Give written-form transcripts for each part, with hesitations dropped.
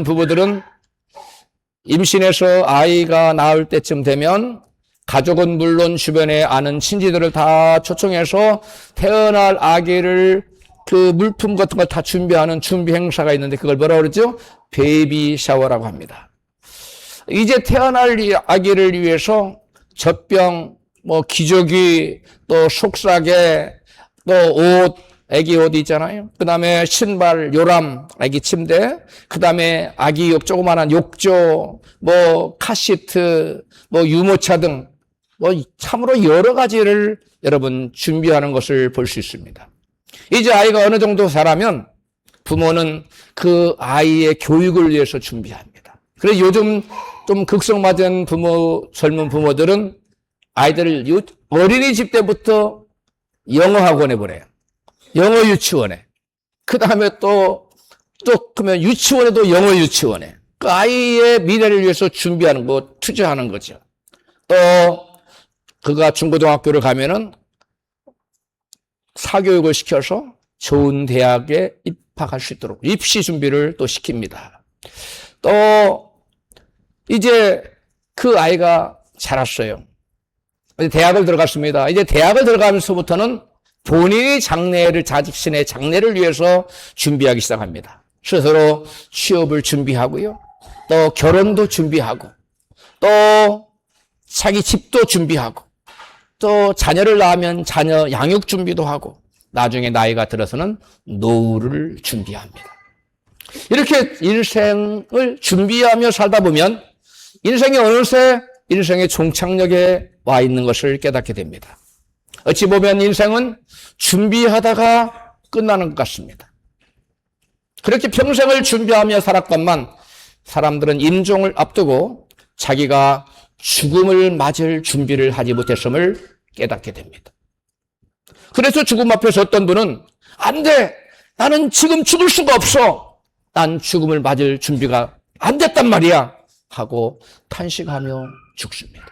부부들은 임신해서 아이가 나올 때쯤 되면 가족은 물론 주변에 아는 친지들을 다 초청해서 태어날 아기를 그 물품 같은 걸 다 준비하는 준비 행사가 있는데 그걸 뭐라고 그러죠? 베이비 샤워라고 합니다. 이제 태어날 아기를 위해서 젖병, 기저귀, 또 속삭에, 또 옷, 아기 옷 있잖아요. 그 다음에 신발, 요람, 아기 침대, 그 다음에 아기 조그만한 욕조, 카시트, 유모차 등, 참으로 여러 가지를 여러분 준비하는 것을 볼 수 있습니다. 이제 아이가 어느 정도 자라면 부모는 그 아이의 교육을 위해서 준비합니다. 그래서 요즘 좀 극성맞은 젊은 부모들은 아이들을 어린이집 때부터 영어 학원에 보내요. 영어 유치원에. 그 다음에 그러면 유치원에도 영어 유치원에. 그 아이의 미래를 위해서 준비하는 거, 투자하는 거죠. 또, 그가 중고등학교를 가면은 사교육을 시켜서 좋은 대학에 입학할 수 있도록 입시 준비를 또 시킵니다. 또, 이제 그 아이가 자랐어요. 대학을 들어갔습니다. 이제 대학을 들어가면서부터는 본인이 자신의 장래를 위해서 준비하기 시작합니다. 스스로 취업을 준비하고요. 또 결혼도 준비하고, 또 자기 집도 준비하고, 또 자녀를 낳으면 자녀 양육 준비도 하고, 나중에 나이가 들어서는 노후를 준비합니다. 이렇게 인생을 준비하며 살다 보면 인생이 어느새 인생의 종착역에 와 있는 것을 깨닫게 됩니다. 어찌 보면 인생은 준비하다가 끝나는 것 같습니다. 그렇게 평생을 준비하며 살았건만 사람들은 임종을 앞두고 자기가 죽음을 맞을 준비를 하지 못했음을 깨닫게 됩니다. 그래서 죽음 앞에 섰던 분은 안 돼! 나는 지금 죽을 수가 없어! 난 죽음을 맞을 준비가 안 됐단 말이야! 하고 탄식하며 죽습니다.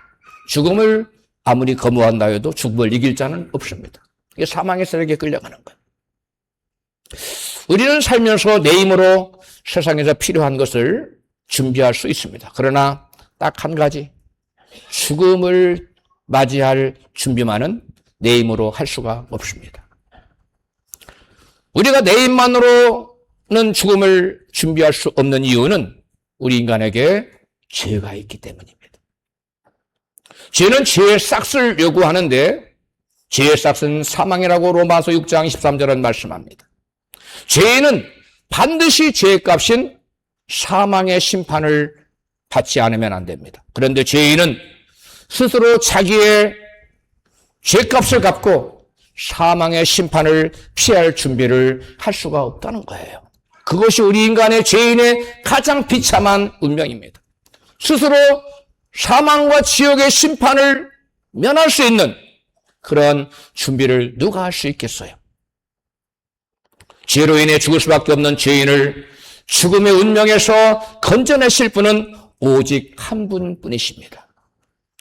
죽음을 아무리 거부한다 해도 죽음을 이길 자는 없습니다. 이게 사망의 세력에 끌려가는 거예요. 우리는 살면서 내 힘으로 세상에서 필요한 것을 준비할 수 있습니다. 그러나 딱 한 가지, 죽음을 맞이할 준비만은 내 힘으로 할 수가 없습니다. 우리가 내 힘만으로는 죽음을 준비할 수 없는 이유는 우리 인간에게 죄가 있기 때문입니다. 죄는 죄의 싹을 요구하는데 죄의 싹은 사망이라고 로마서 6장 23절은 말씀합니다. 죄인은 반드시 죄의 값인 사망의 심판을 받지 않으면 안 됩니다. 그런데 죄인은 스스로 자기의 죄값을 갚고 사망의 심판을 피할 준비를 할 수가 없다는 거예요. 그것이 우리 인간의 죄인의 가장 비참한 운명입니다. 스스로 사망과 지옥의 심판을 면할 수 있는 그런 준비를 누가 할 수 있겠어요? 죄로 인해 죽을 수밖에 없는 죄인을 죽음의 운명에서 건져내실 분은 오직 한 분뿐이십니다.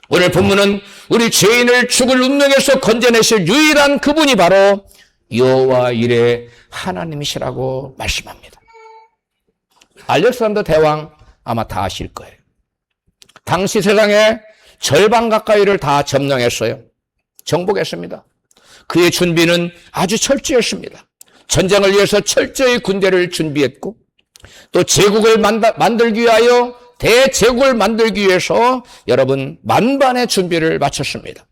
오늘 본문은 우리 죄인을 죽을 운명에서 건져내실 유일한 그분이 바로 여호와 일의 하나님이시라고 말씀합니다. 알렉산더 대왕 아마 다 아실 거예요. 당시 세상의 절반 가까이를 다 점령했어요. 정복했습니다. 그의 준비는 아주 철저했습니다. 전쟁을 위해서 철저히 군대를 준비했고 또 제국을 만들기 위하여 대제국을 만들기 위해서 여러분 만반의 준비를 마쳤습니다.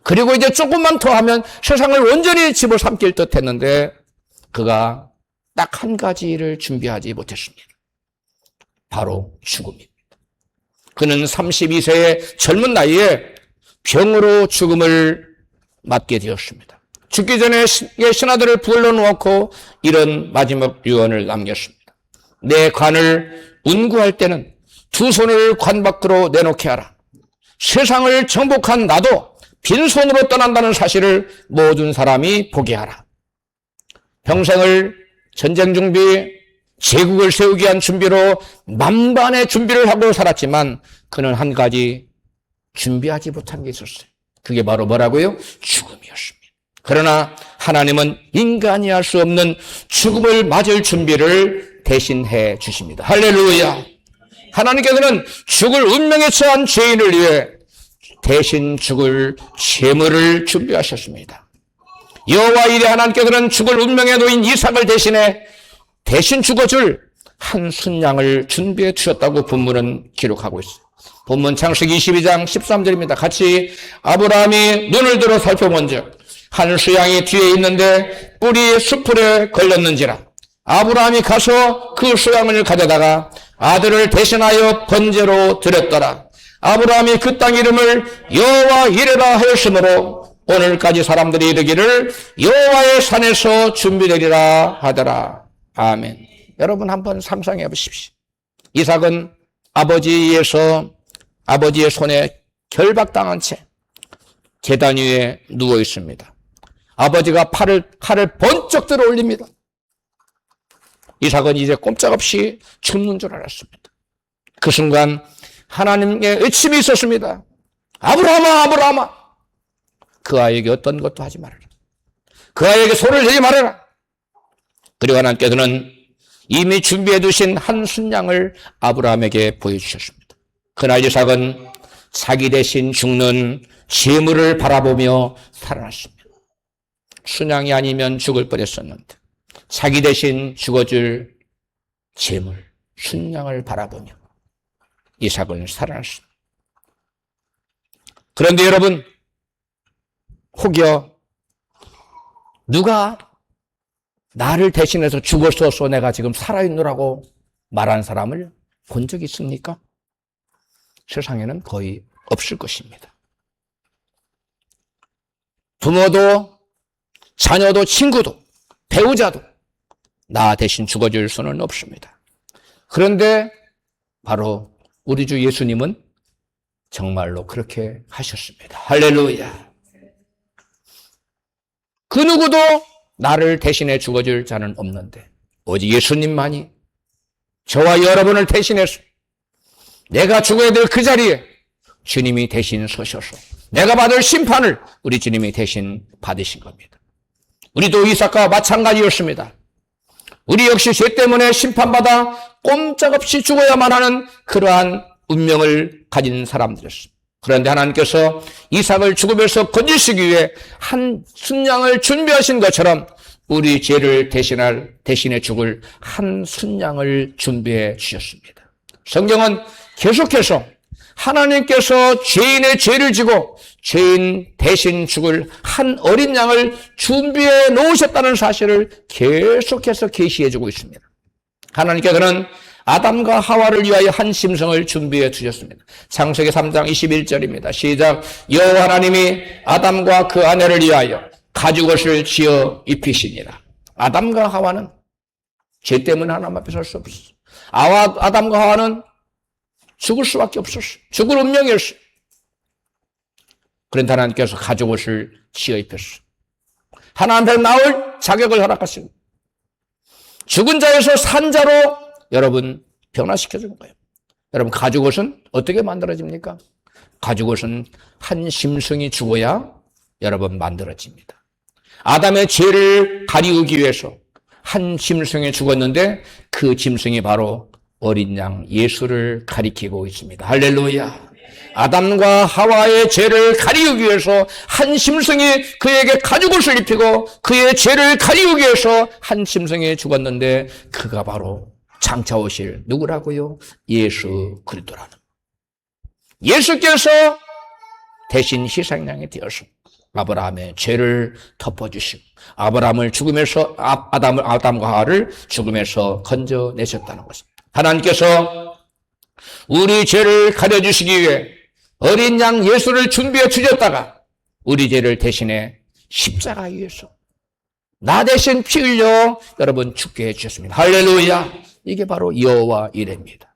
그리고 이제 조금만 더 하면 세상을 온전히 집어삼킬 듯 했는데 그가 딱 한 가지를 준비하지 못했습니다. 바로 죽음입니다. 그는 32세의 젊은 나이에 병으로 죽음을 맞게 되었습니다. 죽기 전에 신하들을 불러놓고 이런 마지막 유언을 남겼습니다. 내 관을 운구할 때는 두 손을 관 밖으로 내놓게 하라. 세상을 정복한 나도 빈손으로 떠난다는 사실을 모든 사람이 보게 하라. 평생을 전쟁 준비, 제국을 세우기 위한 준비로 만반의 준비를 하고 살았지만 그는 한 가지 준비하지 못한 게 있었어요. 그게 바로 뭐라고요? 죽음이었습니다. 그러나 하나님은 인간이 할 수 없는 죽음을 맞을 준비를 대신해 주십니다. 할렐루야. 하나님께서는 죽을 운명에 처한 죄인을 위해 대신 죽을 제물을 준비하셨습니다. 여호와 이레 하나님께서는 죽을 운명에 놓인 이삭을 대신해 대신 죽어줄 한 순양을 준비해 주셨다고 본문은 기록하고 있어요. 본문 창세기 22장 13절입니다. 같이 아브라함이 눈을 들어 살펴본즉 한 수양이 뒤에 있는데 뿔이 수풀에 걸렸는지라. 아브라함이 가서 그 수양을 가져다가 아들을 대신하여 번제로 드렸더라. 아브라함이 그 땅 이름을 여호와 이레라 하였으므로 오늘까지 사람들이 이르기를 여호와의 산에서 준비되리라 하더라. 아멘. 여러분 한번 상상해 보십시오. 이삭은 아버지의 손에 결박당한 채 제단 위에 누워 있습니다. 아버지가 칼을 번쩍 들어 올립니다. 이삭은 이제 꼼짝없이 죽는 줄 알았습니다. 그 순간 하나님의 외침이 있었습니다. 아브라함아, 아브라함아. 그 아이에게 어떤 것도 하지 말아라. 그 아이에게 손을 대지 말아라. 그리고 하나님께서는 이미 준비해 두신 한 순양을 아브라함에게 보여주셨습니다. 그날 이삭은 자기 대신 죽는 제물을 바라보며 살아났습니다. 순양이 아니면 죽을 뻔했었는데 자기 대신 죽어줄 제물, 순양을 바라보며 이삭은 살아났습니다. 그런데 여러분, 혹여 누가 나를 대신해서 죽었어서 내가 지금 살아있노라고 말한 사람을 본 적이 있습니까? 세상에는 거의 없을 것입니다. 부모도 자녀도 친구도 배우자도 나 대신 죽어줄 수는 없습니다. 그런데 바로 우리 주 예수님은 정말로 그렇게 하셨습니다. 할렐루야. 그 누구도 나를 대신해 죽어줄 자는 없는데 오직 예수님만이 저와 여러분을 대신해서 내가 죽어야 될 그 자리에 주님이 대신 서셔서 내가 받을 심판을 우리 주님이 대신 받으신 겁니다. 우리도 이삭과 마찬가지였습니다. 우리 역시 죄 때문에 심판받아 꼼짝없이 죽어야만 하는 그러한 운명을 가진 사람들이었습니다. 그런데 하나님께서 이삭을 죽음에서 건지시기 위해 한 순양을 준비하신 것처럼 우리 죄를 대신해 죽을 한 순양을 준비해 주셨습니다. 성경은 계속해서 하나님께서 죄인의 죄를 지고 죄인 대신 죽을 한 어린 양을 준비해 놓으셨다는 사실을 계속해서 계시해 주고 있습니다. 하나님께서는 아담과 하와를 위하여 한 심성을 준비해 주셨습니다. 창세기 3장 21절입니다. 시작. 여호와 하나님이 아담과 그 아내를 위하여 가죽옷을 지어 입히시니라. 아담과 하와는 죄 때문에 하나님 앞에 설 수 없었어. 아담과 하와는 죽을 수밖에 없었어. 죽을 운명이었어. 그런데 하나님께서 가죽옷을 지어 입혔어. 하나님 앞에 나올 자격을 허락하시고 죽은 자에서 산 자로 여러분 변화시켜 준 거예요. 여러분 가죽옷은 어떻게 만들어집니까? 가죽옷은 한 심성이 죽어야 여러분 만들어집니다. 아담의 죄를 가리우기 위해서 한 짐승이 죽었는데 그 짐승이 바로 어린 양 예수를 가리키고 있습니다. 할렐루야. 아담과 하와의 죄를 가리우기 위해서 한 짐승이 그에게 가죽옷을 입히고 그의 죄를 가리우기 위해서 한 짐승이 죽었는데 그가 바로 장차 오실 누구라고요? 예수 그리스도라는. 예수께서 대신 희생양이 되어서 아브라함의 죄를 덮어주시고 아브라함을 죽음에서 아담과 하와를 죽음에서 건져내셨다는 것입니다. 하나님께서 우리 죄를 가려주시기 위해 어린 양 예수를 준비해 주셨다가 우리 죄를 대신해 십자가 위에서 나 대신 피 흘려 여러분 죽게 해주셨습니다. 할렐루야. 이게 바로 여호와 이레입니다.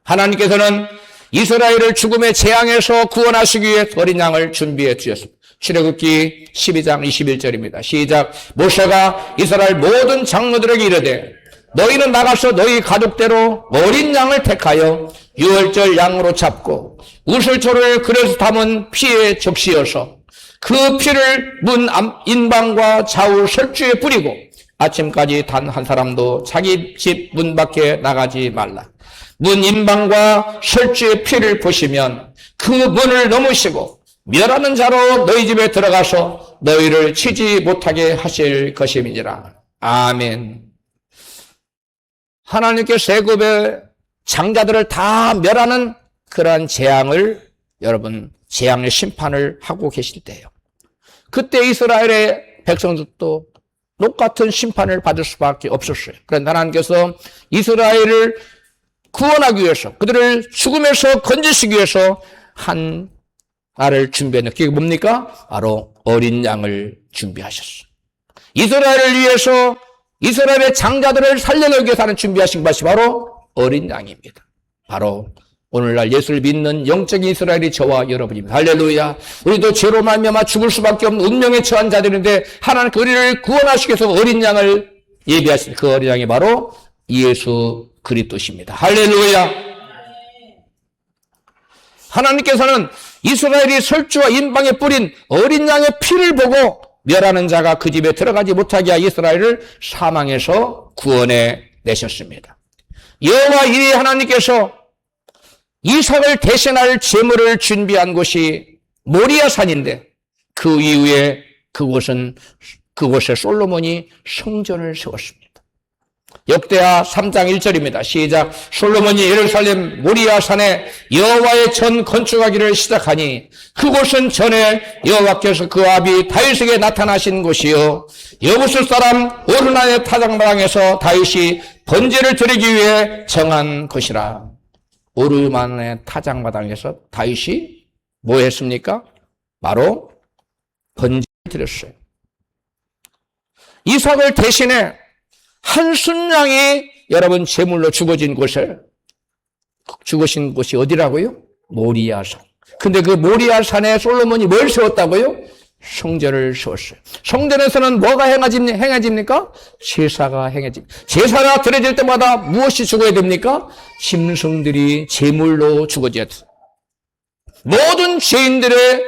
하나님께서는 이스라엘을 죽음의 재앙에서 구원하시기 위해 어린 양을 준비해 주셨습니다. 출애굽기 12장 21절입니다. 시작. 모세가 이스라엘 모든 장로들에게 이르되 너희는 나가서 너희 가족대로 어린 양을 택하여 유월절 양으로 잡고 우슬초를 그릇에 담은 피에 적시어서 그 피를 문 인방과 좌우 설주에 뿌리고 아침까지 단 한 사람도 자기 집 문 밖에 나가지 말라. 문 인방과 설주의 피를 보시면 그 문을 넘으시고 멸하는 자로 너희 집에 들어가서 너희를 치지 못하게 하실 것임이니라. 아멘. 하나님께서 애굽의 장자들을 다 멸하는 그러한 재앙을, 여러분, 재앙의 심판을 하고 계실 때예요. 그때 이스라엘의 백성들도 똑같은 심판을 받을 수밖에 없었어요. 그런데 하나님께서 이스라엘을 구원하기 위해서, 그들을 죽음에서 건지시기 위해서 한 알을 준비했는데 그게 뭡니까? 바로 어린 양을 준비하셨어요. 이스라엘을 위해서, 이스라엘의 장자들을 살려내기 위해서 하는 준비하신 것이 바로 어린 양입니다. 바로 오늘날 예수를 믿는 영적인 이스라엘이 저와 여러분입니다. 할렐루야. 우리도 죄로 말미암아 죽을 수밖에 없는 운명에 처한 자들인데 하나님께 우리를 구원하시기 위해서 어린 양을 예비하신 그 어린 양이 바로 예수 그리스도십니다. 할렐루야. 하나님께서는 이스라엘이 설주와 인방에 뿌린 어린 양의 피를 보고 멸하는 자가 그 집에 들어가지 못하게 하여 이스라엘을 사망에서 구원해 내셨습니다. 여호와 이레 하나님께서 이삭을 대신할 제물을 준비한 곳이 모리아 산인데 그 이후에 그곳에 솔로몬이 성전을 세웠습니다. 역대하 3장 1절입니다. 시작. 솔로몬이 예루살렘 모리아 산에 여호와의 전 건축하기를 시작하니 그곳은 전에 여호와께서 그 아비 다윗에게 나타나신 곳이요 여부스 사람 오르나의 타작마당에서 다윗이 번제를 드리기 위해 정한 곳이라. 오르만의 타작마당에서 다윗이 뭐 했습니까? 바로 번제를 드렸어요. 이삭을 대신에 한 순양이 여러분 제물로 죽어진 곳이 어디라고요? 모리아산. 근데 그 모리아산에 솔로몬이 뭘 세웠다고요? 성전을 세웠어요. 성전에서는 뭐가 행해집니까? 제사가 행해집니다. 제사가 드려질 때마다 무엇이 죽어야 됩니까? 짐승들이 제물로 죽어져야 돼요. 모든 죄인들의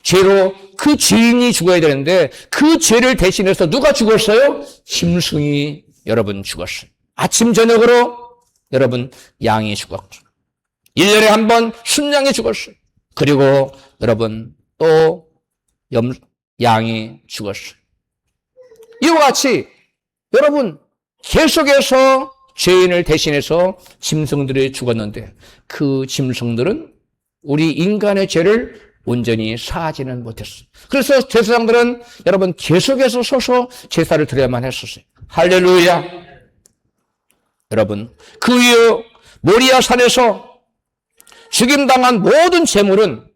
죄로 그 죄인이 죽어야 되는데 그 죄를 대신해서 누가 죽었어요? 짐승이 여러분 죽었어요. 아침 저녁으로 여러분 양이 죽었죠. 1년에 한 번 순양이 죽었어요. 그리고 여러분 또 양이 죽었어요. 이와 같이 여러분 계속해서 죄인을 대신해서 짐승들이 죽었는데 그 짐승들은 우리 인간의 죄를 온전히 사하지는 못했어요. 그래서 제사장들은 여러분 계속해서 서서 제사를 드려야만 했었어요. 할렐루야. 여러분 그 이후 모리아 산에서 죽임당한 모든 제물은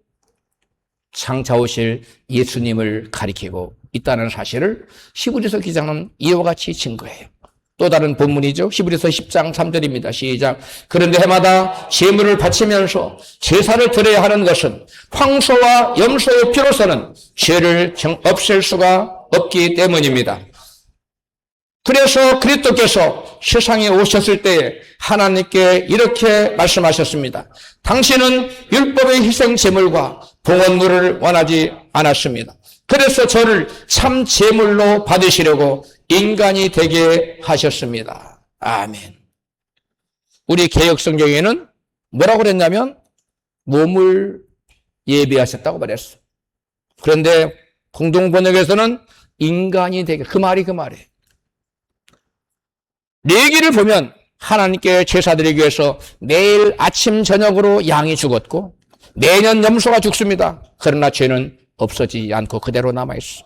장차 오실 예수님을 가리키고 있다는 사실을 히브리서 기자는 이와 같이 증거해요. 또 다른 본문이죠. 히브리서 10장 3절입니다. 시작. 그런데 해마다 제물을 바치면서 제사를 드려야 하는 것은 황소와 염소의 피로서는 죄를 없앨 수가 없기 때문입니다. 그래서 그리스도께서 세상에 오셨을 때에 하나님께 이렇게 말씀하셨습니다. 당신은 율법의 희생 제물과 봉헌물을 원하지 않았습니다. 그래서 저를 참 제물로 받으시려고 인간이 되게 하셨습니다. 아멘. 우리 개역성경에는 뭐라고 그랬냐면 몸을 예비하셨다고 말했어요. 그런데 공동번역에서는 인간이 되게, 그 말이에요. 레위기를 보면 하나님께 제사드리기 위해서 매일 아침 저녁으로 양이 죽었고 매년 염소가 죽습니다. 그러나 죄는 없어지지 않고 그대로 남아있어.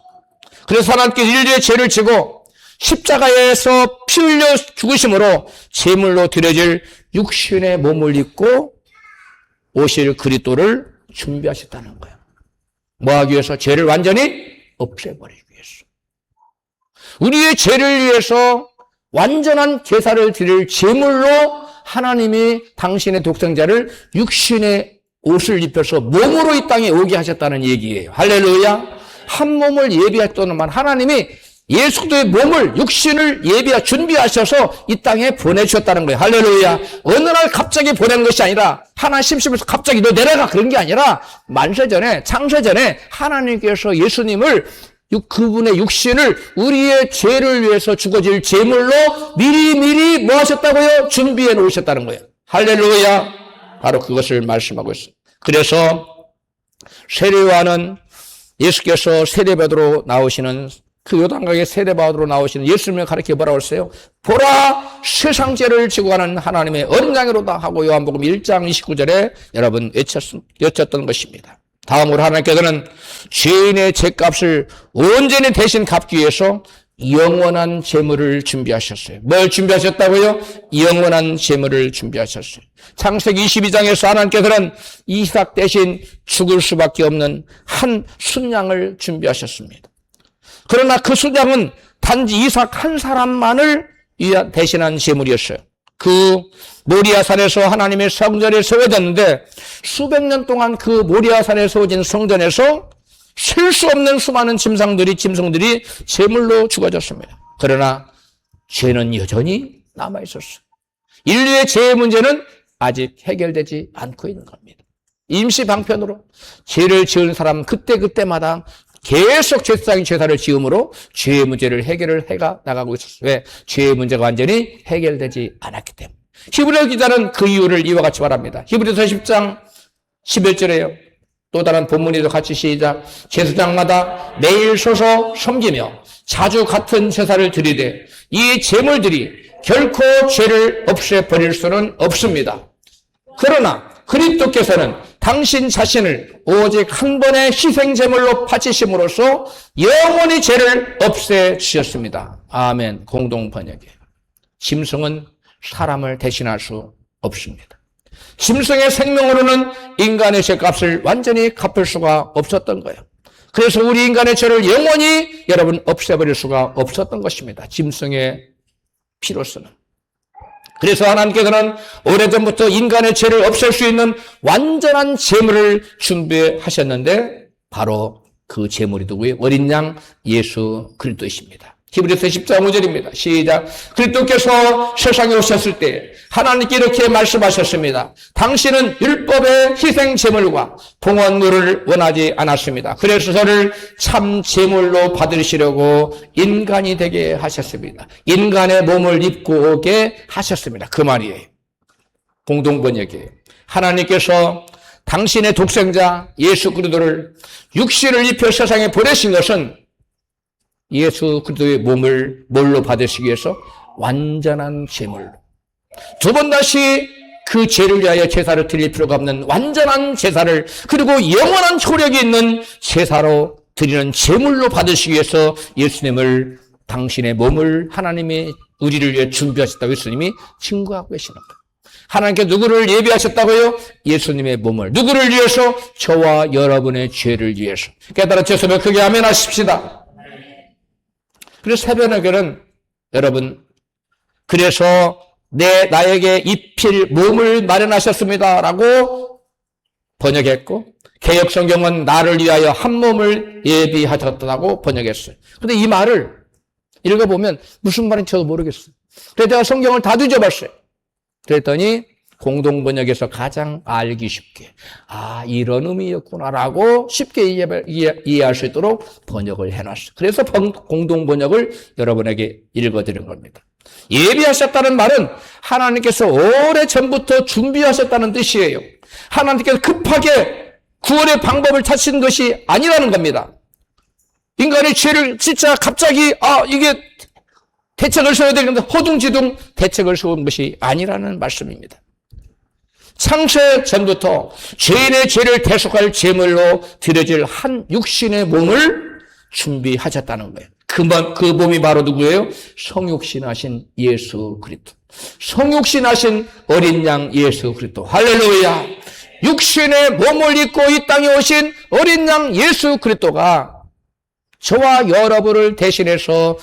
그래서 하나님께 인류의 죄를 지고 십자가에서 피 흘려 죽으심으로 제물로 드려질 육신의 몸을 입고 오실 그리스도를 준비하셨다는 거예요. 뭐 하기 위해서? 죄를 완전히 없애버리기 위해서. 우리의 죄를 위해서 완전한 제사를 드릴 제물로 하나님이 당신의 독생자를 육신의 옷을 입혀서 몸으로 이 땅에 오게 하셨다는 얘기예요. 할렐루야. 한 몸을 예비했더니만 하나님이 예수 그리스도의 몸을, 육신을 준비하셔서 이 땅에 보내주셨다는 거예요. 할렐루야. 어느 날 갑자기 보낸 것이 아니라 하나님 심심해서 갑자기 너 내려가 그런 게 아니라 만세전에, 창세전에 하나님께서 예수님을 그분의 육신을 우리의 죄를 위해서 죽어질 제물로 미리 뭐 하셨다고요? 준비해 놓으셨다는 거예요. 할렐루야. 바로 그것을 말씀하고 있어요. 그래서 세례요한은 예수께서 세례받으러 나오시는 그 요단강에 세례받으러 나오시는 예수님을 가리켜 뭐라고 했어요? 보라 세상 죄를 지고 가는 하나님의 어린 양이로다 하고 요한복음 1장 29절에 여러분 외쳤던 것입니다. 다음으로 하나님께서는 죄인의 죄값을 온전히 대신 갚기 위해서 영원한 재물을 준비하셨어요. 뭘 준비하셨다고요? 영원한 재물을 준비하셨어요. 창세기 22장에서 하나님께서는 이삭 대신 죽을 수밖에 없는 한 순양을 준비하셨습니다. 그러나 그 순양은 단지 이삭 한 사람만을 대신한 재물이었어요. 그 모리아산에서 하나님의 성전에 세워졌는데 수백 년 동안 그 모리아산에 세워진 성전에서 셀 수 없는 수많은 짐승들이 제물로 죽어졌습니다. 그러나 죄는 여전히 남아있었어요. 인류의 죄의 문제는 아직 해결되지 않고 있는 겁니다. 임시 방편으로 죄를 지은 사람 그때마다 계속 죄상인 제사를 지음으로 죄의 문제를 해결을 해가 나가고 있었어요. 왜? 죄의 문제가 완전히 해결되지 않았기 때문에. 히브리서 기자는 그 이유를 이와 같이 말합니다. 히브리서 10장 11절에요. 또 다른 본문에도 같이 시작. 제사장마다 매일 서서 섬기며 자주 같은 제사를 드리되 이 제물들이 결코 죄를 없애버릴 수는 없습니다. 그러나 그리스도께서는 당신 자신을 오직 한 번의 희생 제물로 바치심으로써 영원히 죄를 없애주셨습니다. 아멘. 공동 번역이에요. 짐승은 사람을 대신할 수 없습니다. 짐승의 생명으로는 인간의 죄값을 완전히 갚을 수가 없었던 거예요. 그래서 우리 인간의 죄를 영원히 여러분 없애버릴 수가 없었던 것입니다. 짐승의 피로서는. 그래서 하나님께서는 오래전부터 인간의 죄를 없앨 수 있는 완전한 제물을 준비하셨는데 바로 그 제물이 누구예요? 어린 양 예수 그리스도이십니다. 히브리서 10장 5절입니다. 시작. 그리스도께서 세상에 오셨을 때 하나님께 이렇게 말씀하셨습니다. 당신은 율법의 희생 제물과 봉헌물을 원하지 않았습니다. 그래서 저를 참 제물로 받으시려고 인간이 되게 하셨습니다. 인간의 몸을 입고 오게 하셨습니다. 그 말이에요. 공동번역이에요. 하나님께서 당신의 독생자 예수 그리스도를 육신을 입혀 세상에 보내신 것은 예수 그리스도의 몸을 뭘로 받으시기 위해서? 완전한 제물로. 두 번 다시 그 죄를 위하여 제사를 드릴 필요가 없는 완전한 제사를, 그리고 영원한 효력이 있는 제사로 드리는 제물로 받으시기 위해서 예수님을, 당신의 몸을 하나님이 우리를 위해 준비하셨다고 예수님이 증거하고 계시는 거예요. 하나님께 누구를 예비하셨다고요? 예수님의 몸을. 누구를 위해서? 저와 여러분의 죄를 위해서. 깨달았죠? 크게 아멘 하십시다. 그래서 새벽에는 여러분, 그래서 나에게 입힐 몸을 마련하셨습니다 라고 번역했고, 개역성경은 나를 위하여 한 몸을 예비하셨다고 번역했어요. 그런데 이 말을 읽어보면 무슨 말인지 저도 모르겠어요. 그래서 제가 성경을 다 뒤져봤어요. 그랬더니 공동번역에서 가장 알기 쉽게 이런 의미였구나라고 쉽게 이해할 수 있도록 번역을 해놨어요. 그래서 공동번역을 여러분에게 읽어드린 겁니다. 예비하셨다는 말은 하나님께서 오래전부터 준비하셨다는 뜻이에요. 하나님께서 급하게 구원의 방법을 찾으신 것이 아니라는 겁니다. 인간의 죄를 진짜 갑자기 이게 대책을 세워야 되는데 허둥지둥 대책을 세운 것이 아니라는 말씀입니다. 창세 전부터 죄인의 죄를 대속할 제물로 드려질 한 육신의 몸을 준비하셨다는 거예요. 그 몸이 바로 누구예요? 성육신하신 예수 그리스도. 성육신하신 어린 양 예수 그리스도. 할렐루야. 육신의 몸을 입고 이 땅에 오신 어린 양 예수 그리스도가 저와 여러분을 대신해서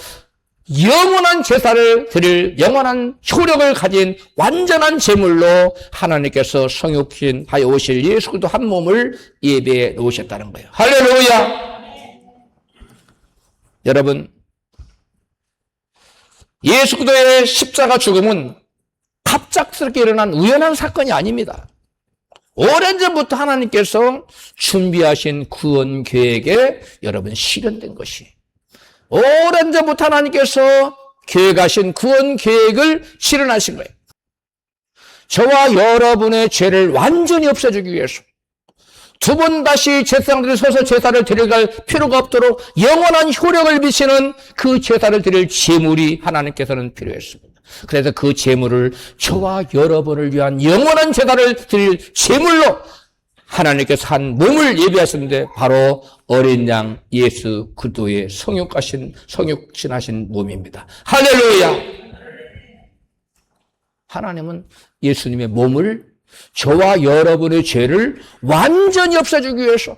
영원한 제사를 드릴 영원한 효력을 가진 완전한 제물로 하나님께서 성육신하여 오실 예수 그리스도 한 몸을 예배해 놓으셨다는 거예요. 할렐루야. 여러분, 예수 그리스도의 십자가 죽음은 갑작스럽게 일어난 우연한 사건이 아닙니다. 오랜전부터 하나님께서 준비하신 구원 계획에 여러분 실현된 것이, 오랜전부터 하나님께서 계획하신 구원 계획을 실현하신 거예요. 저와 여러분의 죄를 완전히 없애주기 위해서 두 번 다시 제사장들이 서서 제사를 드려갈 필요가 없도록 영원한 효력을 미치는 그 제사를 드릴 제물이 하나님께서는 필요했습니다. 그래서 그 제물을 저와 여러분을 위한 영원한 제사를 드릴 제물로 하나님께서 한 몸을 예비하셨는데 바로 어린 양 예수 그리스도의 성육신하신 몸입니다. 할렐루야! 하나님은 예수님의 몸을 저와 여러분의 죄를 완전히 없애주기 위해서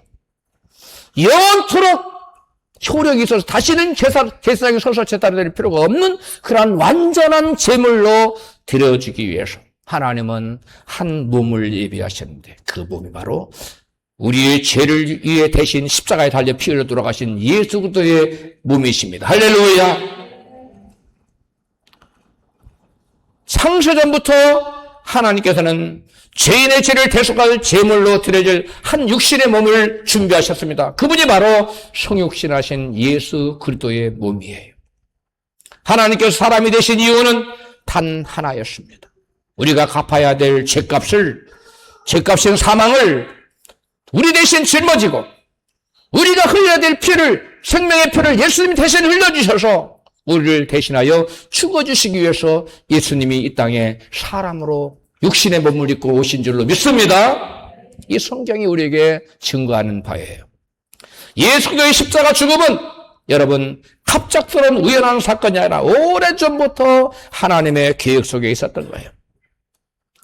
영원토록 효력이 있어서 다시는 제사장에 서서 제사를 드릴 필요가 없는 그러한 완전한 제물로 드려주기 위해서 하나님은 한 몸을 예비하셨는데 그 몸이 바로 우리의 죄를 위해 대신 십자가에 달려 피 흘려 돌아가신 예수 그리스도의 몸이십니다. 할렐루야! 창세전부터 하나님께서는 죄인의 죄를 대속할 제물로 드려질 한 육신의 몸을 준비하셨습니다. 그분이 바로 성육신하신 예수 그리스도의 몸이에요. 하나님께서 사람이 되신 이유는 단 하나였습니다. 우리가 갚아야 될 죄값인 사망을 우리 대신 짊어지고 우리가 흘려야 될 피를, 생명의 피를 예수님이 대신 흘려주셔서 우리를 대신하여 죽어주시기 위해서 예수님이 이 땅에 사람으로 육신의 몸을 입고 오신 줄로 믿습니다. 이 성경이 우리에게 증거하는 바예요. 예수 그리스도의 십자가 죽음은 여러분 갑작스러운 우연한 사건이 아니라 오래전부터 하나님의 계획 속에 있었던 거예요.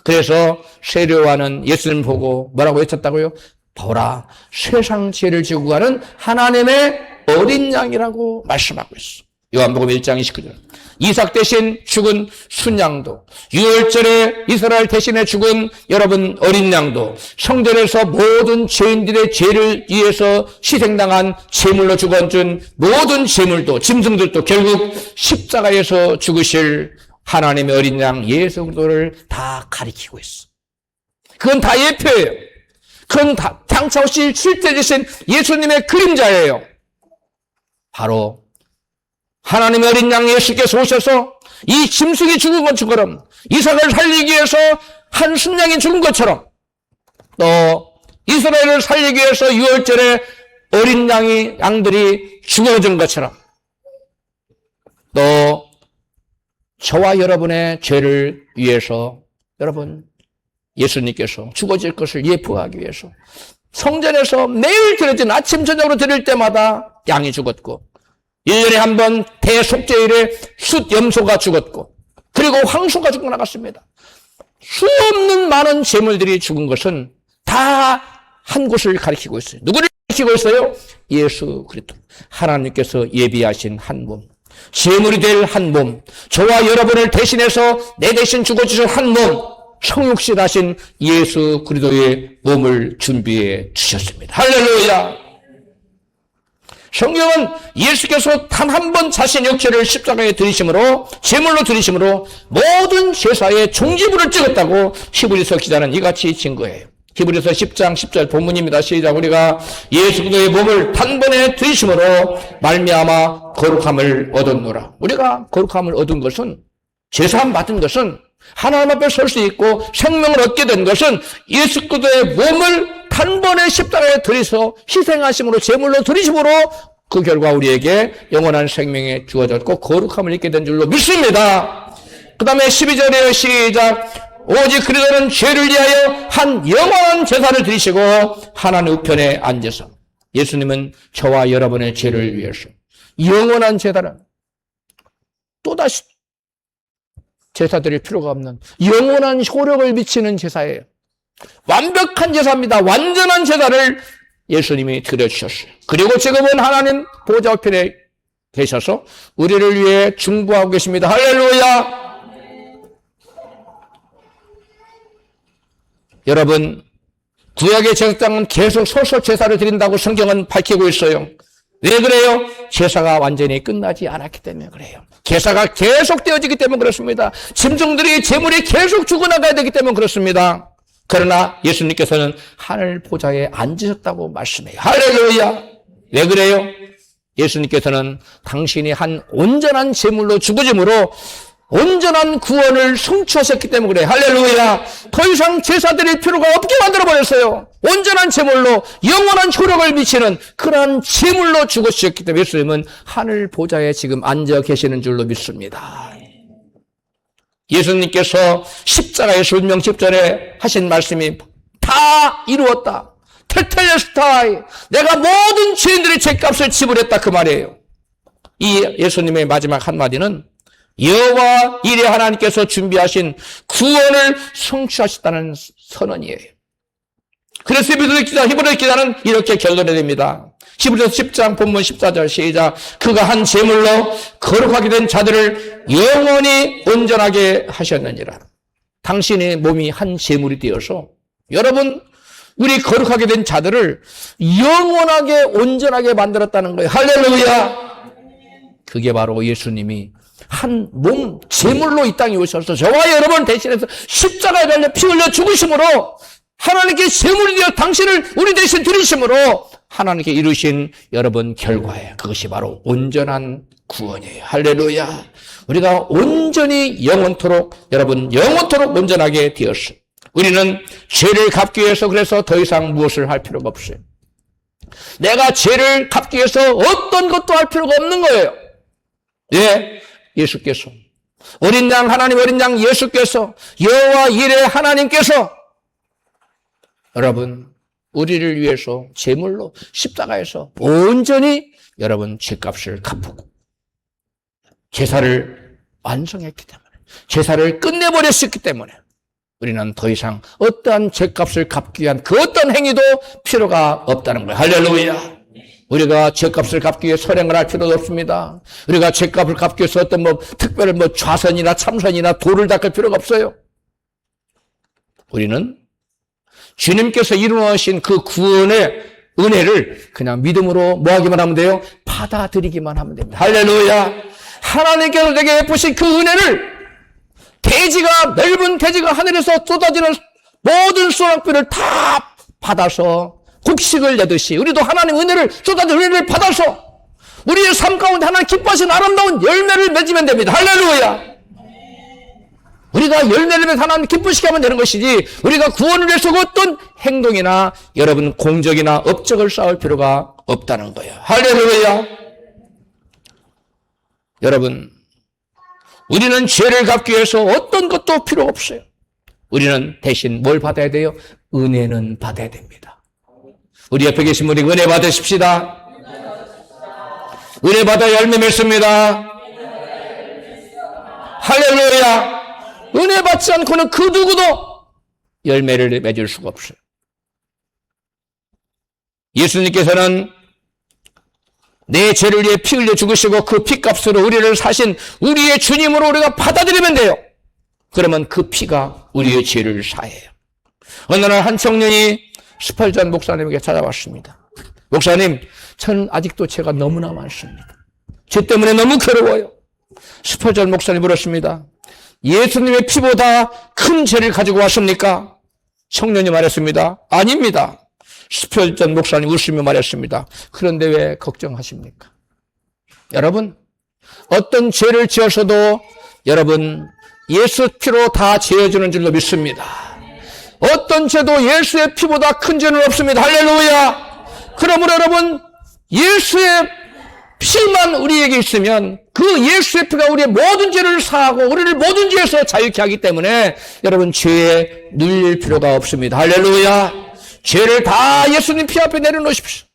그래서 세례요한은 예수님 보고 뭐라고 외쳤다고요? 보라, 세상 죄를 지고 가는 하나님의 어린 양이라고 말씀하고 있어. 요한복음 1장 29절. 이삭 대신 죽은 순양도, 유월절에 이스라엘 대신에 죽은 여러분 어린 양도, 성전에서 모든 죄인들의 죄를 위해서 희생당한 제물로 죽어준 모든 제물도, 짐승들도 결국 십자가에서 죽으실 하나님의 어린 양 예수 그리스도를 다 가리키고 있어. 그건 다 예표예요. 그건 다 장차 오실 실제 되신 예수님의 그림자예요. 바로 하나님의 어린 양 예수께서 오셔서 이 짐승이 죽은 것처럼, 이삭을 살리기 위해서 한 순양이 죽은 것처럼, 또 이스라엘을 살리기 위해서 유월절에 어린 양들이 죽어진 것처럼, 또 저와 여러분의 죄를 위해서 여러분 예수님께서 죽어질 것을 예표하기 위해서 성전에서 매일 드려진 아침 저녁으로 드릴 때마다 양이 죽었고, 1년에 한 번 대속죄일에 숫염소가 죽었고, 그리고 황소가 죽고 나갔습니다. 수없는 많은 제물들이 죽은 것은 다 한 곳을 가리키고 있어요. 누구를 가리키고 있어요? 예수 그리스도. 하나님께서 예비하신 한 몸, 제물이 될 한 몸, 저와 여러분을 대신해서 내 대신 죽어주실 한 몸, 성육신하신 예수 그리스도의 몸을 준비해 주셨습니다. 할렐루야! 성경은 예수께서 단 한 번 자신의 육체를 십자가에 들이심으로, 제물로 들이심으로 모든 제사의 종지부를 찍었다고 히브리서 기자는 이같이 증거해요. 히브리서 10장 10절 본문입니다. 시작. 우리가 예수 그리스도의 몸을 단번에 들이심으로 말미암아 거룩함을 얻었노라. 우리가 거룩함을 얻은 것은, 제사함 받은 것은, 하나님 앞에 설 수 있고 생명을 얻게 된 것은 예수 그리스도의 몸을 단번에 십자가에 들이서 희생하심으로, 제물로 들이심으로 그 결과 우리에게 영원한 생명이 주어졌고 거룩함을 입게 된 줄로 믿습니다. 그 다음에 12절에요. 시작. 오직 그리스도는 죄를 위하여 한 영원한 제사를 드리시고 하나님 우편에 앉으서, 예수님은 저와 여러분의 죄를 위해서 영원한 제사를, 또다시 제사 드릴 필요가 없는 영원한 효력을 미치는 제사예요. 완벽한 제사입니다. 완전한 제사를 예수님이 드려주셨어요. 그리고 지금은 하나님 보좌 우편에 계셔서 우리를 위해 중보하고 계십니다. 할렐루야! 여러분, 구약의 제사장은 계속 소속 제사를 드린다고 성경은 밝히고 있어요. 왜 그래요? 제사가 완전히 끝나지 않았기 때문에 그래요. 제사가 계속 되어지기 때문에 그렇습니다. 짐승들이 제물이 계속 죽어나가야 되기 때문에 그렇습니다. 그러나 예수님께서는 하늘 보좌에 앉으셨다고 말씀해요. 할렐루야! 왜 그래요? 예수님께서는 당신이 한 온전한 제물로 죽으심으로 온전한 구원을 성취하셨기 때문에 그래요. 할렐루야! 더 이상 제사 드릴 필요가 없게 만들어버렸어요. 온전한 제물로 영원한 효력을 미치는 그러한 제물로 죽으셨기 때문에 예수님은 하늘 보좌에 지금 앉아 계시는 줄로 믿습니다. 예수님께서 십자가의 운명 직전에 하신 말씀이 다 이루었다. 텔텔레스타이, 내가 모든 죄인들의 죄값을 지불했다 그 말이에요. 이 예수님의 마지막 한마디는 여호와 이레 하나님께서 준비하신 구원을 성취하셨다는 선언이에요. 그래서 히브리 기자는 이렇게 결론을 냅니다. 히브리서 10장 본문 14절 시작. 그가 한 제물로 거룩하게 된 자들을 영원히 온전하게 하셨느니라. 당신의 몸이 한 제물이 되어서 여러분 우리 거룩하게 된 자들을 영원하게 온전하게 만들었다는 거예요. 할렐루야. 그게 바로 예수님이 한 몸 제물로 이 땅에 오셔서 저와 여러분 대신해서 십자가에 달려 피 흘려 죽으심으로 하나님께 제물이 되어 당신을 우리 대신 드리심으로 하나님께 이루신 여러분 결과예요. 그것이 바로 온전한 구원이에요. 할렐루야. 우리가 온전히 영원토록 여러분 영원토록 온전하게 되었어요. 우리는 죄를 갚기 위해서 그래서 더 이상 무엇을 할 필요가 없어요. 내가 죄를 갚기 위해서 어떤 것도 할 필요가 없는 거예요. 예, 예수께서 어린 양 하나님 어린 양 예수께서 여호와 이레 하나님께서 여러분 우리를 위해서 제물로 십자가에서 온전히 여러분 죄값을 갚고 제사를 완성했기 때문에 제사를 끝내버렸기 때문에 우리는 더 이상 어떠한 죄값을 갚기 위한 그 어떤 행위도 필요가 없다는 거예요. 할렐루야. 우리가 죄값을 갚기 위해 선행을 할 필요도 없습니다. 우리가 죄값을 갚기 위해서 어떤 특별한 좌선이나 참선이나 도를 닦을 필요가 없어요. 우리는 주님께서 이루어진 그 구원의 은혜를 그냥 믿음으로 뭐하기만 하면 돼요? 받아들이기만 하면 됩니다. 할렐루야. 하나님께서 내게 베푸신 그 은혜를 넓은 대지가 하늘에서 쏟아지는 모든 소낙비를 다 받아서 곡식을 내듯이 우리도 하나님 은혜를 쏟아진 은혜를 받아서 우리의 삶 가운데 하나님 기뻐하신 아름다운 열매를 맺으면 됩니다. 할렐루야. 우리가 열매를 맺어 하나님 기쁘시게 하면 되는 것이지 우리가 구원을 위해서 어떤 행동이나 여러분 공적이나 업적을 쌓을 필요가 없다는 거예요. 할렐루야. 여러분 우리는 죄를 갚기 위해서 어떤 것도 필요 없어요. 우리는 대신 뭘 받아야 돼요? 은혜는 받아야 됩니다. 우리 옆에 계신 분이 은혜 받으십시다. 은혜 받아 열매 맺습니다. 할렐루야. 은혜 받지 않고는 그 누구도 열매를 맺을 수가 없어요. 예수님께서는 내 죄를 위해 피 흘려 죽으시고 그 피값으로 우리를 사신 우리의 주님으로 우리가 받아들이면 돼요. 그러면 그 피가 우리의 죄를 사해요. 어느 날 한 청년이 스펄전 목사님에게 찾아왔습니다. 목사님, 저는 아직도 죄가 너무나 많습니다. 죄 때문에 너무 괴로워요. 스펄전 목사님 물었습니다. 예수님의 피보다 큰 죄를 가지고 왔습니까? 청년이 말했습니다. 아닙니다. 스펄전 목사님 웃으며 말했습니다. 그런데 왜 걱정하십니까? 여러분, 어떤 죄를 지어서도 여러분 예수 피로 다 지어주는 줄로 믿습니다. 어떤 죄도 예수의 피보다 큰 죄는 없습니다. 할렐루야. 그러므로 여러분 예수의 피만 우리에게 있으면 그 예수의 피가 우리의 모든 죄를 사하고 우리를 모든 죄에서 자유케 하기 때문에 여러분 죄에 눌릴 필요가 없습니다. 할렐루야. 죄를 다 예수님 피 앞에 내려놓으십시오.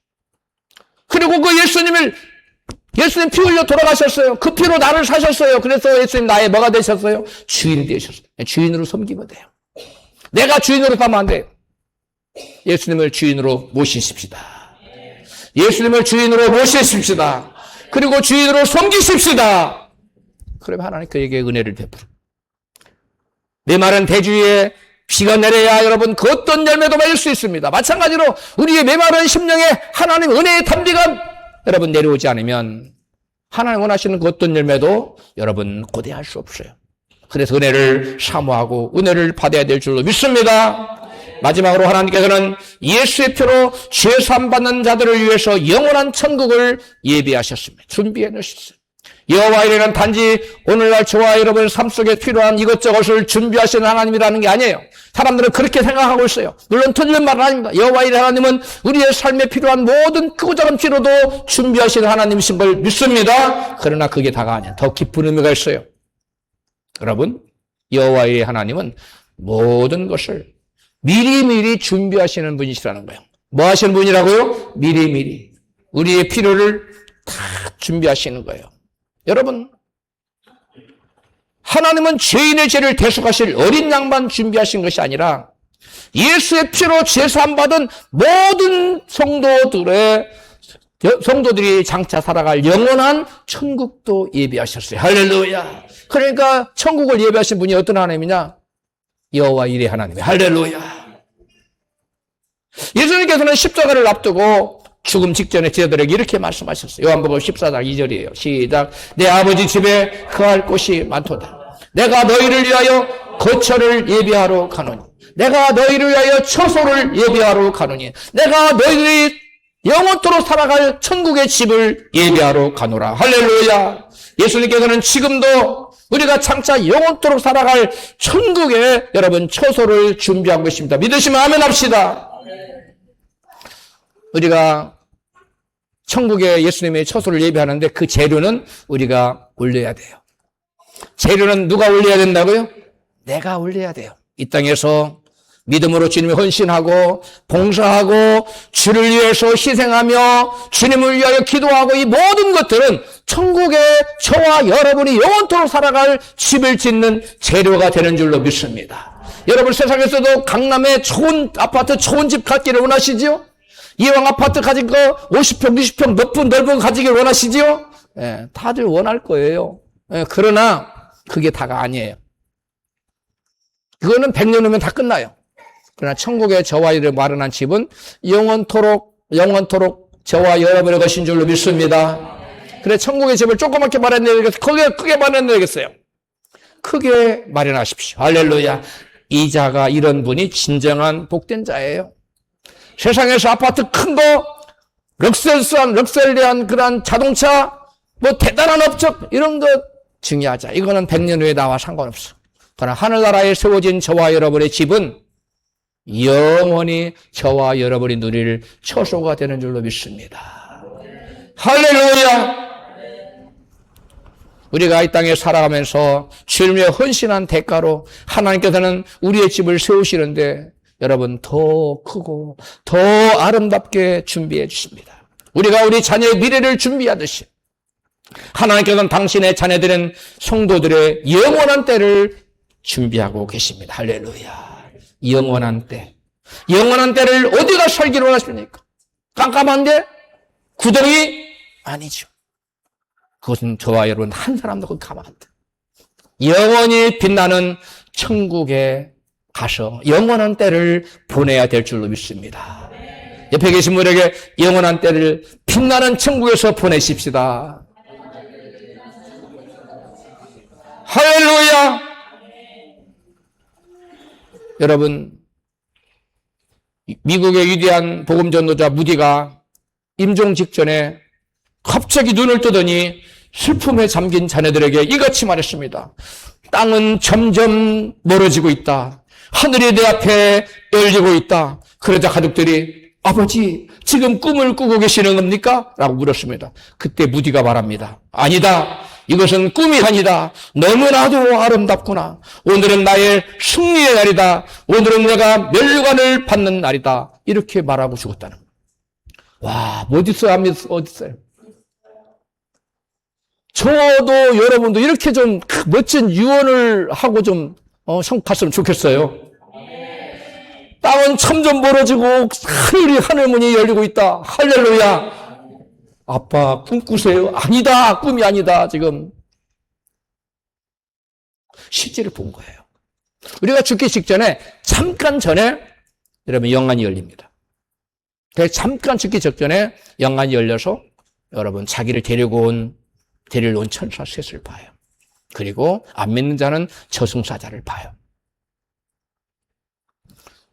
그리고 그 예수님 피 흘려 돌아가셨어요. 그 피로 나를 사셨어요. 그래서 예수님 나의 뭐가 되셨어요? 주인 되셨어요. 주인으로 섬기면 돼요. 내가 주인으로 사면 안 돼요. 예수님을 주인으로 모시십시다. 예수님을 주인으로 모시십시다. 그리고 주인으로 섬기십시다. 그러면 하나님 그에게 은혜를 베풀어. 내 말은 대주위에 비가 내려야 여러분 그 어떤 열매도 맺을 수 있습니다. 마찬가지로 우리의 메마른 심령에 하나님 은혜의 단비가 여러분 내려오지 않으면 하나님 원하시는 그 어떤 열매도 여러분 고대할 수 없어요. 그래서 은혜를 사모하고 은혜를 받아야 될 줄로 믿습니다. 마지막으로 하나님께서는 예수의 피로 죄사함 받는 자들을 위해서 영원한 천국을 예비하셨습니다. 준비해 놓으셨어요. 여호와 이레는 단지 오늘날 저와 여러분 삶 속에 필요한 이것저것을 준비하시는 하나님이라는 게 아니에요. 사람들은 그렇게 생각하고 있어요. 물론 틀린 말은 아닙니다. 여호와 이레 하나님은 우리의 삶에 필요한 모든 크고 작은 필요도 준비하시는 하나님이신 걸 믿습니다. 그러나 그게 다가 아니에요. 더 깊은 의미가 있어요. 여러분, 여호와 이레 하나님은 모든 것을 미리미리 준비하시는 분이시라는 거예요. 뭐 하시는 분이라고요? 미리미리. 우리의 필요를 다 준비하시는 거예요. 여러분, 하나님은 죄인의 죄를 대속하실 어린 양만 준비하신 것이 아니라 예수의 피로 죄사함 받은 모든 성도들이 장차 살아갈 영원한 천국도 예비하셨어요. 할렐루야. 그러니까 천국을 예비하신 분이 어떤 하나님이냐? 여호와 이레 하나님이에요. 할렐루야. 예수님께서는 십자가를 앞두고 죽음 직전에 제자들에게 이렇게 말씀하셨어요. 요한복음 14장 2절이에요. 시작. 내 아버지 집에 거할 곳이 많도다. 내가 너희를 위하여 거처를 예비하러 가노니. 내가 너희를 위하여 처소를 예비하러 가노니. 내가 너희들이 영원토록 살아갈 천국의 집을 예비하러 가노라. 할렐루야. 예수님께서는 지금도 우리가 장차 영원토록 살아갈 천국에 여러분 처소를 준비하고 계십니다. 믿으시면 아멘 합시다. 우리가 천국에 예수님의 처소를 예비하는데 그 재료는 우리가 올려야 돼요. 재료는 누가 올려야 된다고요? 내가 올려야 돼요. 이 땅에서 믿음으로 주님을 헌신하고 봉사하고 주를 위해서 희생하며 주님을 위하여 기도하고 이 모든 것들은 천국에 저와 여러분이 영원토록 살아갈 집을 짓는 재료가 되는 줄로 믿습니다. 여러분 세상에서도 강남에 좋은 아파트 좋은 집 갖기를 원하시지요? 이왕 아파트 가진 거 50평, 60평 높은 넓은 거 가지길 원하시지요? 예, 다들 원할 거예요. 예, 그러나 그게 다가 아니에요. 그거는 100년 후면 다 끝나요. 그러나 천국에 저와 이를 마련한 집은 영원토록 저와 여러분의 것인 줄로 믿습니다. 그래 천국의 집을 조그맣게 마련해야겠어요? 크게 마련해야겠어요? 크게 마련하십시오. 할렐루야. 이 자가 이런 분이 진정한 복된 자예요. 세상에서 아파트 큰 거, 럭셔리한 그런 자동차, 뭐 대단한 업적 이런 거 중요하자. 이거는 100년 후에 나와 상관없어. 그러나 하늘나라에 세워진 저와 여러분의 집은 영원히 저와 여러분이 누릴 처소가 되는 줄로 믿습니다. 할렐루야. 우리가 이 땅에 살아가면서 주를 위해 헌신한 대가로 하나님께서는 우리의 집을 세우시는데 여러분 더 크고 더 아름답게 준비해 주십니다. 우리가 우리 자녀의 미래를 준비하듯이 하나님께서는 당신의 자녀들은 성도들의 영원한 때를 준비하고 계십니다. 할렐루야. 영원한 때. 영원한 때를 어디가 살기를 원하십니까? 깜깜한데? 구덩이? 아니죠. 그것은 저와 여러분 한 사람도 그 가만한데. 영원히 빛나는 천국에 가서 영원한 때를 보내야 될 줄로 믿습니다. 옆에 계신 분에게 영원한 때를 빛나는 천국에서 보내십시다. 할렐루야. 여러분, 미국의 위대한 복음전도자 무디가 임종 직전에 갑자기 눈을 뜨더니 슬픔에 잠긴 자녀들에게 이같이 말했습니다. 땅은 점점 멀어지고 있다. 하늘이 내 앞에 열리고 있다. 그러자 가족들이 아버지 지금 꿈을 꾸고 계시는 겁니까? 라고 물었습니다. 그때 무디가 말합니다. 아니다. 이것은 꿈이 아니다. 너무나도 아름답구나. 오늘은 나의 승리의 날이다. 오늘은 내가 멸류관을 받는 날이다. 이렇게 말하고 죽었다는 거예요. 와, 어디 있어요? 저도 여러분도 이렇게 좀 멋진 유언을 하고 좀 성갔으면 좋겠어요. 땅은 점점 멀어지고 하늘문이 열리고 있다. 할렐루야. 아빠 꿈꾸세요? 아니다. 꿈이 아니다. 지금 실제로 본 거예요. 우리가 죽기 직전에 잠깐 전에 여러분 영안이 열립니다. 잠깐 죽기 직전에 영안이 열려서 여러분 자기를 데리러 온 천사 셋을 봐요. 그리고 안 믿는 자는 저승사자를 봐요.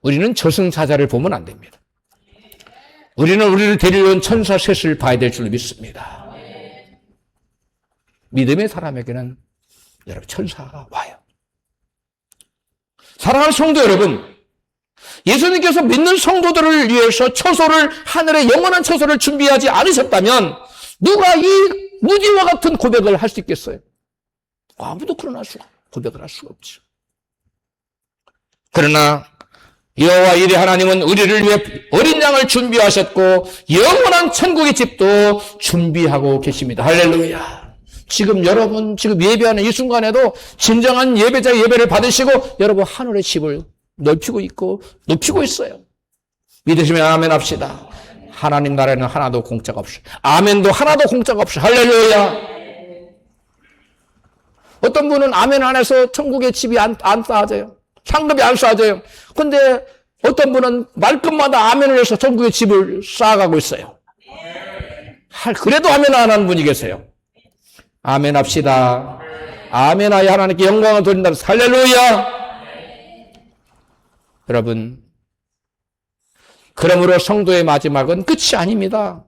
우리는 저승사자를 보면 안 됩니다. 우리는 우리를 데리러 온 천사 셋을 봐야 될 줄 믿습니다. 믿음의 사람에게는 여러분 천사가 와요. 사랑하는 성도 여러분, 예수님께서 믿는 성도들을 위해서 처소를, 하늘의 영원한 처소를 준비하지 않으셨다면 누가 이 무지와 같은 고백을 할 수 있겠어요? 아무도 고백을 할 수가 없죠. 그러나 여호와 이레 하나님은 우리를 위해 어린 양을 준비하셨고 영원한 천국의 집도 준비하고 계십니다. 할렐루야. 지금 여러분 예배하는 이 순간에도 진정한 예배자의 예배를 받으시고 여러분 하늘의 집을 넓히고 있고 높이고 있어요. 믿으시면 아멘 합시다. 하나님 나라에는 하나도 공짜가 없어요. 아멘도 하나도 공짜가 없어요. 할렐루야. 어떤 분은 아멘 안 해서 천국의 집이 안 쌓아져요. 상급이 안 쌓아져요. 근데 어떤 분은 말끝마다 아멘을 해서 천국의 집을 쌓아가고 있어요. 그래도 아멘 안 하는 분이 계세요. 아멘 합시다. 아멘하여 하나님께 영광을 돌린다. 할렐루야. 여러분, 그러므로 성도의 마지막은 끝이 아닙니다.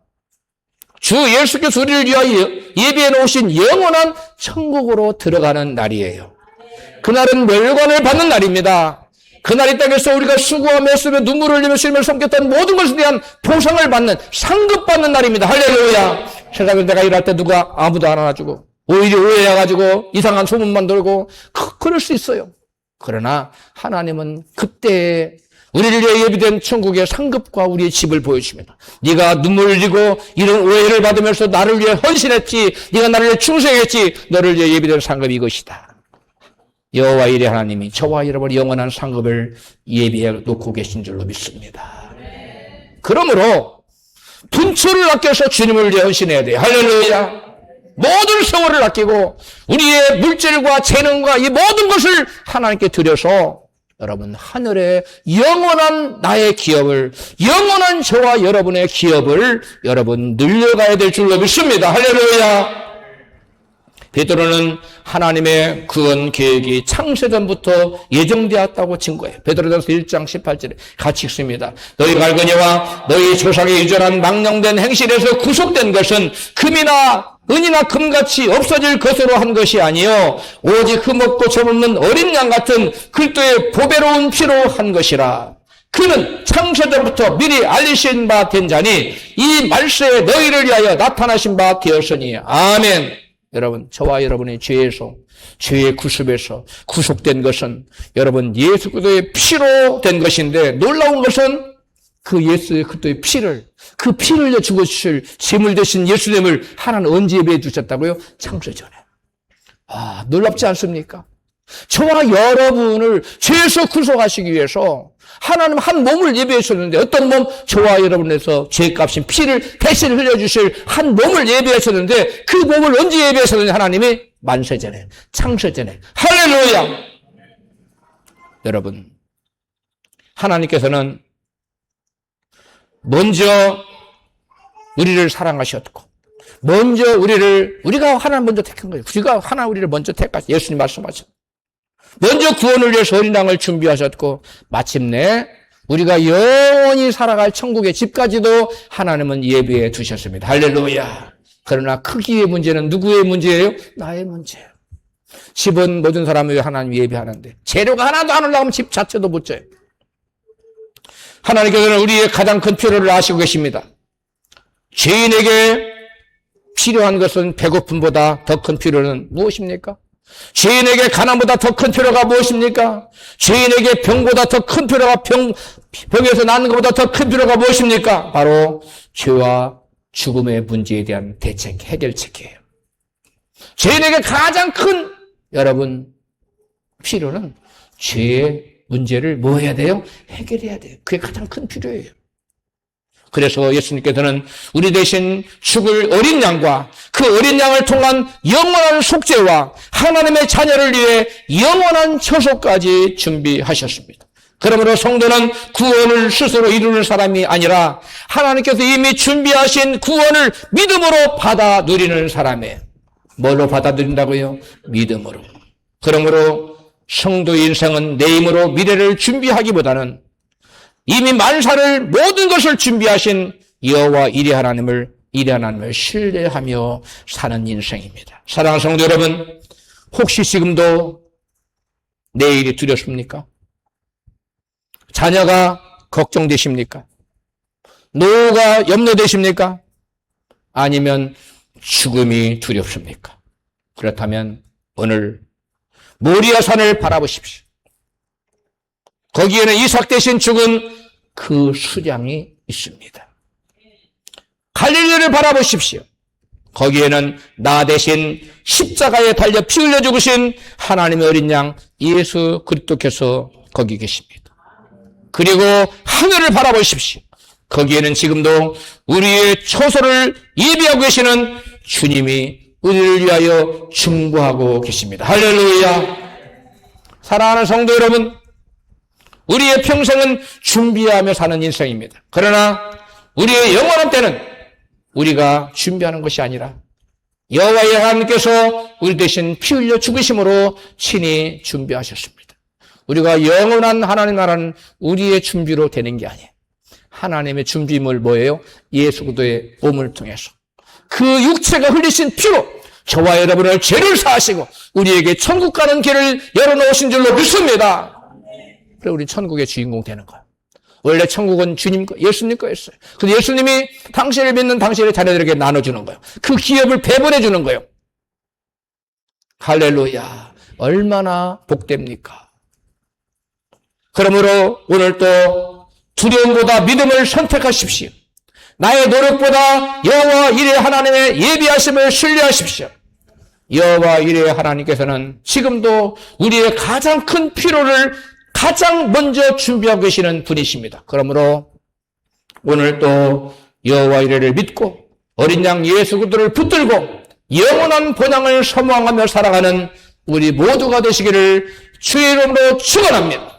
주 예수께서 우리를 위하여 예비해 놓으신 영원한 천국으로 들어가는 날이에요. 그날은 멸관을 받는 날입니다. 그날 이 땅에서 우리가 수고하며 애쓰며 눈물을 흘리며 주님을 섬겼던 모든 것에 대한 보상을 받는, 상급받는 날입니다. 할렐루야. 세상에서 내가 일할 때 누가 아무도 안 알아주고 오히려 오해해가지고 이상한 소문만 돌고 그럴 수 있어요. 그러나 하나님은 그때 우리를 위해 예비된 천국의 상급과 우리의 집을 보여줍니다. 네가 눈물 흘리고 이런 오해를 받으면서 나를 위해 헌신했지, 네가 나를 위해 충성했지, 너를 위해 예비된 상급이 이것이다. 여호와 이레 하나님이 저와 여러분 영원한 상급을 예비해 놓고 계신 줄로 믿습니다. 그러므로 분초를 아껴서 주님을 위해 헌신해야 돼요. 할렐루야. 모든 세월을 아끼고 우리의 물질과 재능과 이 모든 것을 하나님께 드려서 여러분 하늘의 영원한 나의 기업을, 영원한 저와 여러분의 기업을 여러분 늘려가야 될 줄로 믿습니다. 할렐루야. 베드로는 하나님의 구원 계획이 창세전부터 예정되었다고 증거해요. 베드로전서 1장 18절에 같이 읽습니다. 너희가 알거니와 너희 조상의 유전한 망령된 행실에서 구속된 것은 금이나 은이나 금같이 없어질 것으로 한 것이 아니요 오직 흠없고 점없는 어린 양 같은 그리스도의 보배로운 피로 한 것이라. 그는 창세전부터 미리 알리신 바 된 자니 이 말세에 너희를 위하여 나타나신 바 되었으니. 아멘. 여러분, 저와 여러분의 죄에서, 죄의 구습에서 구속된 것은 여러분 예수 그리스도의 피로 된 것인데, 놀라운 것은 그 예수 그리스도의 피를, 그 피를 흘려 죽으실 제물 되신 예수님을 하나는 언제 예배해 주셨다고요? 창세전에. 놀랍지 않습니까? 저와 여러분을 죄에서 구속하시기 위해서 하나님 한 몸을 예배해 주셨는데, 어떤 몸? 저와 여러분에서 죄값인 피를 대신 흘려주실 한 몸을 예배하셨는데, 그 몸을 언제 예배하셨느냐? 하나님이 만세전에, 창세전에. 할렐루야. 여러분, 하나님께서는 먼저 우리를 사랑하셨고, 먼저 우리가 하나님 먼저 택한 거예요. 우리가 하나 우리를 먼저 택하셨어요. 예수님 말씀하셨어요. 먼저 구원을 위해서 어린 양을 준비하셨고, 마침내 우리가 영원히 살아갈 천국의 집까지도 하나님은 예비해 두셨습니다. 할렐루야. 그러나 크기의 문제는 누구의 문제예요? 나의 문제예요. 집은 모든 사람을 위해 하나님 예비하는데 재료가 하나도 안 올라가면 집 자체도 못 져요. 하나님께서는 우리의 가장 큰 필요를 아시고 계십니다. 죄인에게 필요한 것은 배고픔보다 더 큰 필요는 무엇입니까? 죄인에게 가난보다 더 큰 필요가 무엇입니까? 죄인에게 병보다 더 큰 필요가 병에서 낫는 것보다 더 큰 필요가 무엇입니까? 바로 죄와 죽음의 문제에 대한 대책, 해결책이에요. 죄인에게 가장 큰 여러분 필요는 죄의 문제를 뭐 해야 돼요? 해결해야 돼요. 그게 가장 큰 필요예요. 그래서 예수님께서는 우리 대신 죽을 어린 양과 그 어린 양을 통한 영원한 속죄와 하나님의 자녀를 위해 영원한 처소까지 준비하셨습니다. 그러므로 성도는 구원을 스스로 이루는 사람이 아니라 하나님께서 이미 준비하신 구원을 믿음으로 받아 누리는 사람이에요. 뭘로 받아 누린다고요? 믿음으로. 그러므로 성도의 인생은 내 힘으로 미래를 준비하기보다는 이미 만사를 모든 것을 준비하신 여호와 이레 하나님을 신뢰하며 사는 인생입니다. 사랑하는 성도 여러분, 혹시 지금도 내일이 두렵습니까? 자녀가 걱정되십니까? 노후가 염려되십니까? 아니면 죽음이 두렵습니까? 그렇다면 오늘 모리아 산을 바라보십시오. 거기에는 이삭 대신 죽은 그 수량이 있습니다. 갈릴리를 바라보십시오. 거기에는 나 대신 십자가에 달려 피 흘려 죽으신 하나님의 어린 양 예수 그리스도께서 거기 계십니다. 그리고 하늘을 바라보십시오. 거기에는 지금도 우리의 처소를 예비하고 계시는 주님이 우리를 위하여 중보하고 계십니다. 할렐루야. 사랑하는 성도 여러분, 우리의 평생은 준비하며 사는 인생입니다. 그러나 우리의 영원한 때는 우리가 준비하는 것이 아니라 여호와의 하나님께서 우리 대신 피 흘려 죽으심으로 친히 준비하셨습니다. 우리가 영원한 하나님 나라는 우리의 준비로 되는 게 아니에요. 하나님의 준비물 뭐예요? 예수 그리스도의 몸을 통해서 그 육체가 흘리신 피로 저와 여러분을 죄를 사하시고 우리에게 천국 가는 길을 열어놓으신 줄로 믿습니다. 그래서 우리 천국의 주인공 되는 거예요. 원래 천국은 주님 거, 예수님 거였어요. 그래서 예수님이 당신을 믿는 당신의 자녀들에게 나눠주는 거예요. 그 기업을 배분해 주는 거예요. 할렐루야. 얼마나 복됩니까? 그러므로 오늘 또 두려움보다 믿음을 선택하십시오. 나의 노력보다 여호와 이레 하나님의 예비하심을 신뢰하십시오. 여호와 이레 하나님께서는 지금도 우리의 가장 큰 필요를 가장 먼저 준비하고 계시는 분이십니다. 그러므로 오늘 또 여호와 이레를 믿고 어린 양 예수 그리스도를 붙들고 영원한 본향을 소망하며 살아가는 우리 모두가 되시기를 주의 이름으로 축원합니다.